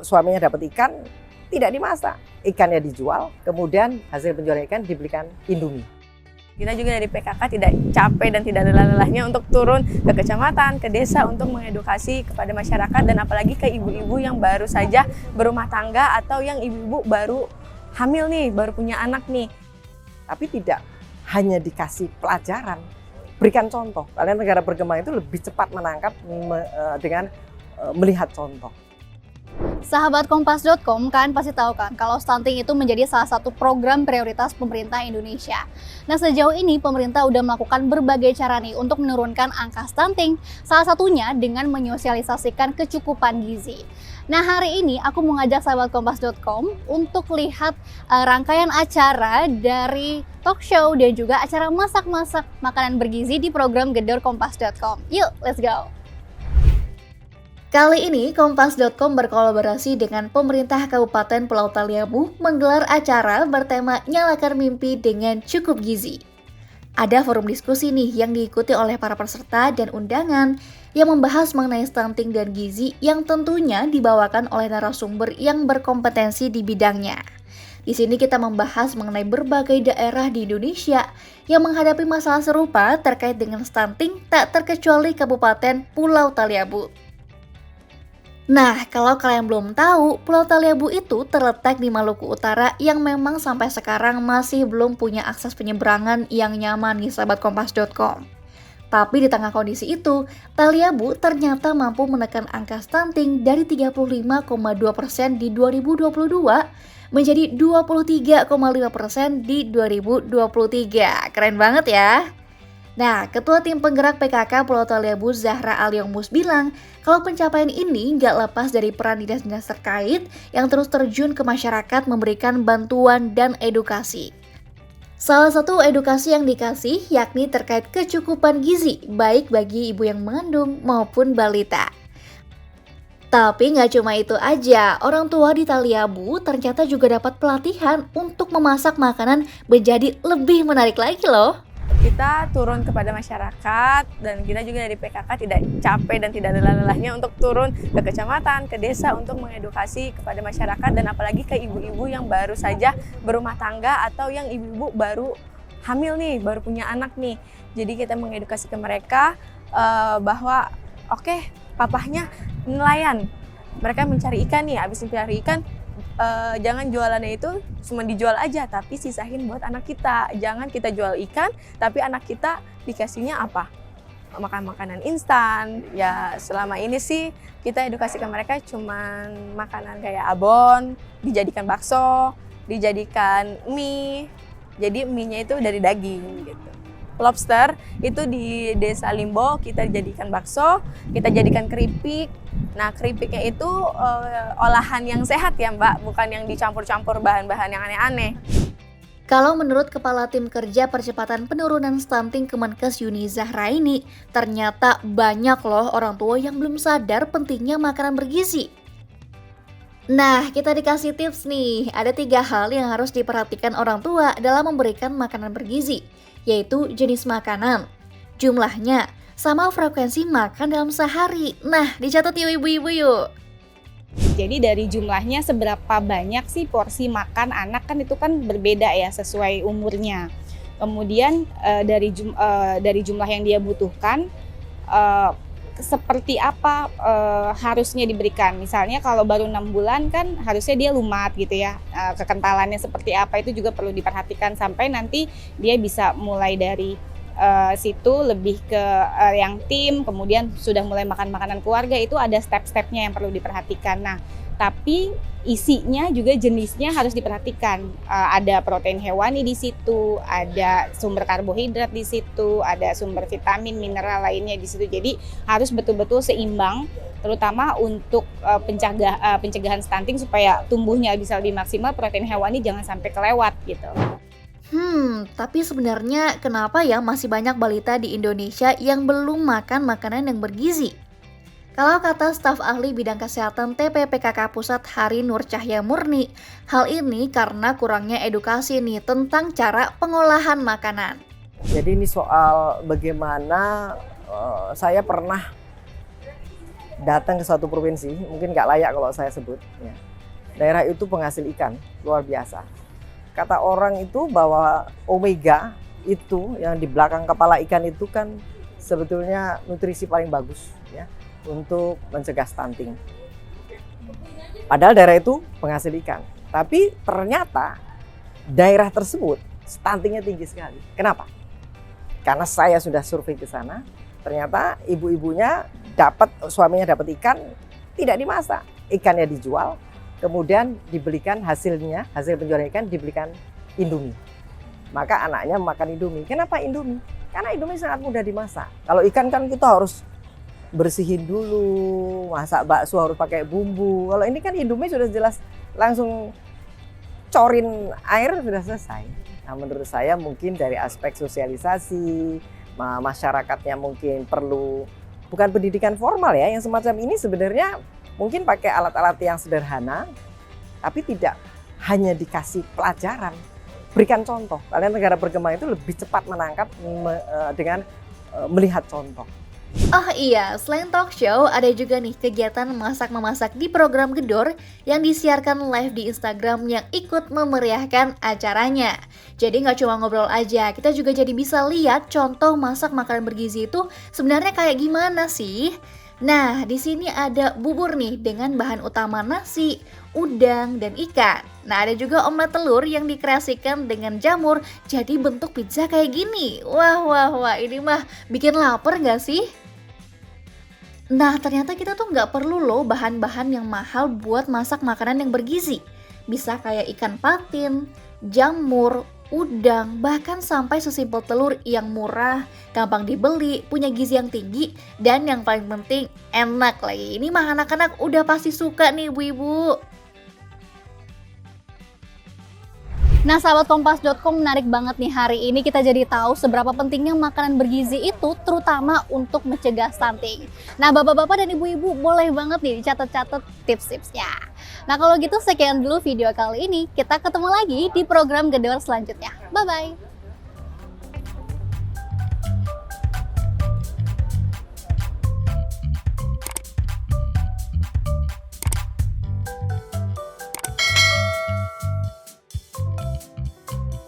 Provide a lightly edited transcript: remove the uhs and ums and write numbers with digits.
suaminya dapat ikan, tidak dimasak. Ikannya dijual, kemudian hasil penjualan ikan dibelikan Indomie. Kita juga dari PKK tidak capek dan tidak lelah-lelahnya untuk turun ke kecamatan, ke desa untuk mengedukasi kepada masyarakat dan apalagi ke ibu-ibu yang baru saja berumah tangga atau yang ibu-ibu baru hamil nih, baru punya anak nih. Tapi tidak hanya dikasih pelajaran, berikan contoh. Karena negara berkembang itu lebih cepat menangkap dengan melihat contoh. Sahabat Kompas.com kan pasti tahu kan kalau stunting itu menjadi salah satu program prioritas pemerintah Indonesia. Nah, sejauh ini pemerintah udah melakukan berbagai cara nih untuk menurunkan angka stunting. Salah satunya dengan menyosialisasikan kecukupan gizi. Nah, hari ini aku mau ngajak sahabat Kompas.com untuk lihat rangkaian acara dari talk show dan juga acara masak-masak makanan bergizi di program Gedor Kompas.com. Yuk, let's go! Kali ini Kompas.com berkolaborasi dengan pemerintah Kabupaten Pulau Taliabu menggelar acara bertema Nyalakan Mimpi dengan Cukup Gizi. Ada forum diskusi nih yang diikuti oleh para peserta dan undangan yang membahas mengenai stunting dan gizi yang tentunya dibawakan oleh narasumber yang berkompetensi di bidangnya. Di sini kita membahas mengenai berbagai daerah di Indonesia yang menghadapi masalah serupa terkait dengan stunting tak terkecuali Kabupaten Pulau Taliabu. Nah, kalau kalian belum tahu, Pulau Taliabu itu terletak di Maluku Utara yang memang sampai sekarang masih belum punya akses penyeberangan yang nyaman nih sahabat Kompas.com. Tapi di tengah kondisi itu, Taliabu ternyata mampu menekan angka stunting dari 35,2% di 2022 menjadi 23,5% di 2023. Keren banget ya! Nah, Ketua Tim Penggerak PKK Pulau Taliabu Zahra Aliongmus bilang kalau pencapaian ini nggak lepas dari peran dinas-dinas terkait yang terus terjun ke masyarakat memberikan bantuan dan edukasi. Salah satu edukasi yang dikasih yakni terkait kecukupan gizi baik bagi ibu yang mengandung maupun balita. Tapi nggak cuma itu aja, orang tua di Taliabu ternyata juga dapat pelatihan untuk memasak makanan menjadi lebih menarik lagi loh. Kita turun kepada masyarakat dan kita juga dari PKK tidak capek dan tidak lelah-lelahnya untuk turun ke kecamatan, ke desa untuk mengedukasi kepada masyarakat dan apalagi ke ibu-ibu yang baru saja berumah tangga atau yang ibu-ibu baru hamil nih, baru punya anak nih. Jadi kita mengedukasi ke mereka bahwa oke, papahnya nelayan, mereka mencari ikan nih, habis mencari ikan jangan jualannya itu cuma dijual aja, tapi sisain buat anak kita. Jangan kita jual ikan, tapi anak kita dikasihnya apa? Makan makanan instan. Ya selama ini sih kita edukasi ke mereka cuman makanan kayak abon, dijadikan bakso, dijadikan mie. Jadi mie-nya itu dari daging gitu. Lobster itu di Desa Limbo kita jadikan bakso, kita jadikan keripik. Nah, keripiknya itu olahan yang sehat ya Mbak, bukan yang dicampur-campur bahan-bahan yang aneh-aneh. Kalau menurut Kepala Tim Kerja Percepatan Penurunan Stunting Kemenkes Yuni Zahraini, ternyata banyak loh orang tua yang belum sadar pentingnya makanan bergizi. Nah, kita dikasih tips nih, ada 3 hal yang harus diperhatikan orang tua dalam memberikan makanan bergizi, yaitu jenis makanan, jumlahnya, sama frekuensi makan dalam sehari. Nah, dicatat yuk ibu-ibu yuk. Jadi dari jumlahnya seberapa banyak sih porsi makan anak kan itu kan berbeda ya sesuai umurnya. Kemudian dari jumlah yang dia butuhkan, seperti apa harusnya diberikan. Misalnya kalau baru 6 bulan kan harusnya dia lumat gitu ya. Kekentalannya seperti apa itu juga perlu diperhatikan sampai nanti dia bisa mulai dari situ lebih ke yang tim, kemudian sudah mulai makan makanan keluarga, itu ada step-stepnya yang perlu diperhatikan. Nah, tapi isinya juga jenisnya harus diperhatikan. Ada protein hewani di situ, ada sumber karbohidrat di situ, ada sumber vitamin, mineral lainnya di situ. Jadi harus betul-betul seimbang, terutama untuk pencegahan stunting supaya tumbuhnya bisa lebih maksimal. Protein hewani jangan sampai kelewat gitu. Tapi sebenarnya kenapa ya masih banyak balita di Indonesia yang belum makan makanan yang bergizi? Kalau kata staf ahli bidang kesehatan TPPKK Pusat Hari Nur Cahya Murni, hal ini karena kurangnya edukasi nih tentang cara pengolahan makanan. Jadi ini soal bagaimana saya pernah datang ke suatu provinsi, mungkin nggak layak kalau saya sebut, ya. Daerah itu penghasil ikan luar biasa. Kata orang itu bahwa omega itu yang di belakang kepala ikan itu kan sebetulnya nutrisi paling bagus, ya, untuk mencegah stunting. Padahal daerah itu penghasil ikan, tapi ternyata daerah tersebut stuntingnya tinggi sekali. Kenapa? Karena saya sudah survei ke sana, ternyata ibu-ibunya suaminya dapat ikan tidak dimasak, ikannya dijual, kemudian dibelikan hasil penjualan ikan dibelikan Indomie. Maka anaknya makan Indomie. Kenapa Indomie? Karena Indomie sangat mudah dimasak. Kalau ikan kan kita harus bersihin dulu, masak bakso harus pakai bumbu. Kalau ini kan Indomie sudah jelas langsung corin air sudah selesai. Nah, menurut saya mungkin dari aspek sosialisasi, masyarakatnya mungkin perlu bukan pendidikan formal ya, yang semacam ini sebenarnya mungkin pakai alat-alat yang sederhana, tapi tidak hanya dikasih pelajaran, berikan contoh. Kalian negara berkembang itu lebih cepat menangkap dengan melihat contoh. Oh iya, selain talk show, ada juga nih kegiatan masak-memasak di program Gedor yang disiarkan live di Instagram yang ikut memeriahkan acaranya. Jadi nggak cuma ngobrol aja, kita juga jadi bisa lihat contoh masak makanan bergizi itu sebenarnya kayak gimana sih. Nah, di sini ada bubur nih dengan bahan utama nasi, udang, dan ikan. Nah, ada juga omelet telur yang dikreasikan dengan jamur jadi bentuk pizza kayak gini. Wah, ini mah bikin lapar nggak sih? Nah, ternyata kita tuh nggak perlu loh bahan-bahan yang mahal buat masak makanan yang bergizi. Bisa kayak ikan patin, jamur, udang, bahkan sampai sesimpel telur yang murah, gampang dibeli, punya gizi yang tinggi, dan yang paling penting enak lagi. Ini mah anak-anak udah pasti suka nih ibu-ibu. Nah, sahabat kompas.com, menarik banget nih hari ini kita jadi tahu seberapa pentingnya makanan bergizi itu terutama untuk mencegah stunting. Nah, bapak-bapak dan ibu-ibu boleh banget nih dicatat-catat tips-tipsnya. Nah, kalau gitu sekian dulu video kali ini. Kita ketemu lagi di program Gedor selanjutnya. Bye-bye.